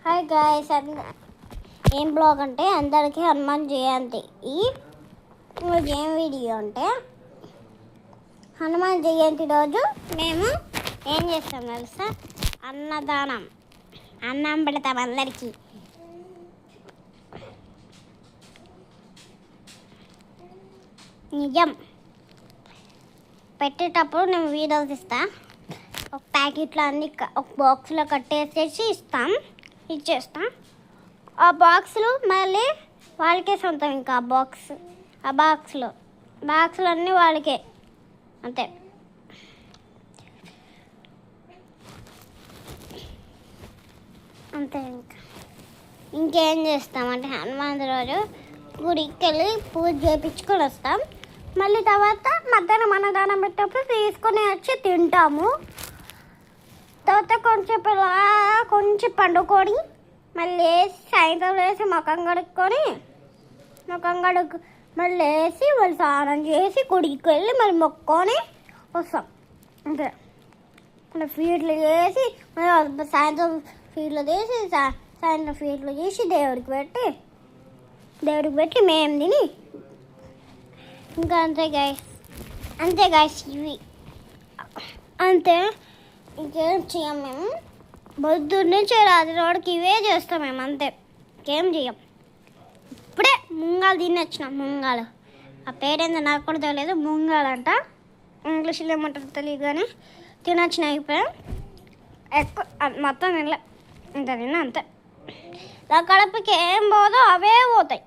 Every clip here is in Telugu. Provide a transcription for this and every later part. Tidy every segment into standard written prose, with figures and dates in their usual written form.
హాయ్ గాయ్స్, ఏం బ్లాగ్ అంటే అందరికీ హనుమాన్ జయంతి. ఈరోజు ఏం వీడియో అంటే హనుమాన్ జయంతి రోజు మేము ఏం చేస్తాం తెలుసా? అన్నదానం, అన్నం పెడతాం అందరికీ. నిజం, పెట్టేటప్పుడు నేను వీడియోస్ ఇస్తా. ఒక ప్యాకెట్లో అన్ని ఒక బాక్స్లో కట్టేసేసి ఇచ్చేస్తాం. ఆ బాక్సులు మళ్ళీ వాళ్ళకే సొంతం. ఇంకా ఆ బాక్సులు అన్నీ వాళ్ళకే, అంతే. అంతే. ఇంకేం చేస్తామంటే హనుమాన్ రోజు గుడికి వెళ్ళి పూజ చేయించుకొని వస్తాం. మళ్ళీ తర్వాత మధ్యాహ్నం అన్నదానం పెట్టేటప్పుడు తీసుకొని వచ్చి తింటాము. తర్వాత కొంచెం పండుకొని మళ్ళీ సాయంత్రం వేసి ముఖం కడుక్కొని మళ్ళీ వేసి మళ్ళీ స్నానం చేసి గుడికి వెళ్ళి మళ్ళీ మొక్కుకొని వస్తాం. అంతే. మళ్ళీ ఫీట్లు చేసి మళ్ళీ సాయంత్రం ఫీట్లు చేసి దేవుడికి పెట్టి మేము తిని ఇంకా అంతే గాయస్ ఇవి అంతే. ఇంకేం చేయం మేము. పొద్దున్నుంచి రాత్రి వాడికి ఇవే చేస్తాం మేము, అంతే. ఇంకేం చేయం. ఇప్పుడే ముంగాలు తినొచ్చినాం. ముంగాలు ఆ పేరేందో నాకు కూడా తెలియదు. ముంగాలంట, ఇంగ్లీష్లో ఏమంటారు తెలియదు కానీ తినొచ్చిన అయిపోయాం. ఎక్కువ మొత్తం తినలే, ఇంత తిన్నా అంతే. నా కడుపుకి ఏం పోదో అవే పోతాయి,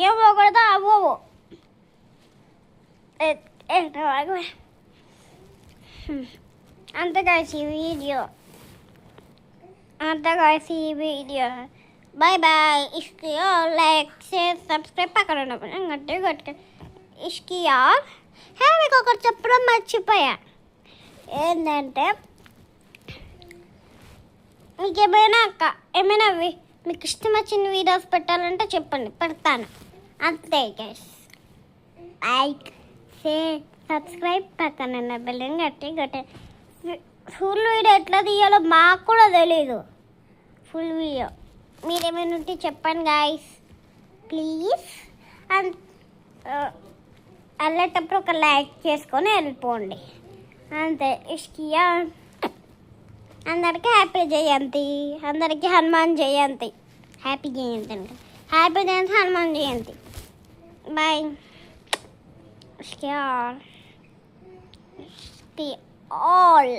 ఏం పోకూడదో అవో. అంతే గాయస్ ఈ వీడియో. Bye bye. ఇష్కియా లైక్ షేర్ సబ్స్క్రైబ్ పక్కన గట్టిగా ఇష్కియా. మీకు ఒకటి చెప్పడం మర్చిపోయా. ఏంటంటే మీకు ఏమైనా మీకు ఇష్టం వచ్చిన వీడియోస్ పెట్టాలంటే చెప్పండి, పెడతాను. అంతే గైస్. లైక్ షేర్ సబ్స్క్రైబ్ పక్కన బెల్లని గట్టి ఫుల్ వీడియో ఎట్లా తీయాలో మాకు కూడా తెలీదు. ఫుల్ వీడియో మీరేమైనా ఉంటే చెప్పండి గాయస్ ప్లీజ్. అండ్ వెళ్ళేటప్పుడు ఒక లైక్ చేసుకొని వెళ్ళిపోండి, అంతే. ఇష్కియా. అందరికీ హ్యాపీ జయంతి, అందరికీ హనుమాన్ జయంతి. హ్యాపీ జయంతి హనుమాన్ జయంతి. బాయ్. ఇష్కియా all